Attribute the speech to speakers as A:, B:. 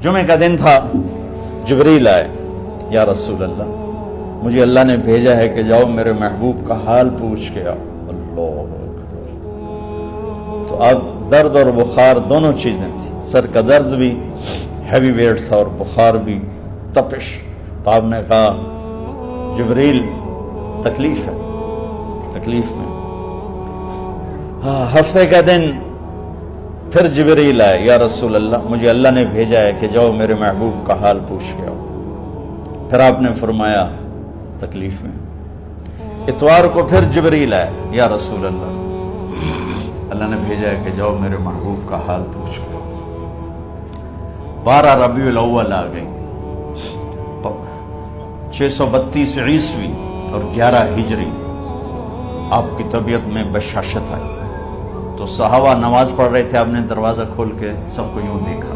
A: جمعے کا دن تھا، جبریل آئے، یا رسول اللہ مجھے اللہ نے بھیجا ہے کہ جاؤ میرے محبوب کا حال پوچھ کے آؤ۔ اللہ اکبر۔ تو اب درد اور بخار دونوں چیزیں تھیں، سر کا درد بھی ہیوی ویٹ تھا اور بخار بھی، تپش۔ تو آپ نے کہا جبریل تکلیف ہے، تکلیف میں۔ ہفتے کا دن پھر جبریل آئے، یا رسول اللہ مجھے اللہ نے بھیجا ہے کہ جاؤ میرے محبوب کا حال پوچھ کے آؤ۔ پھر آپ نے فرمایا تکلیف میں۔ اتوار کو پھر جبریل آئے، یا رسول اللہ نے بھیجا ہے کہ جاؤ میرے محبوب کا حال پوچھ کے آؤ۔ 12 ربیع الاول آ گئی، 632 عیسوی اور 11 ہجری۔ آپ کی طبیعت میں بشاشت آئی، تو صحابہ نماز پڑھ رہے تھے، آپ نے دروازہ کھول کے سب کو یوں دیکھا،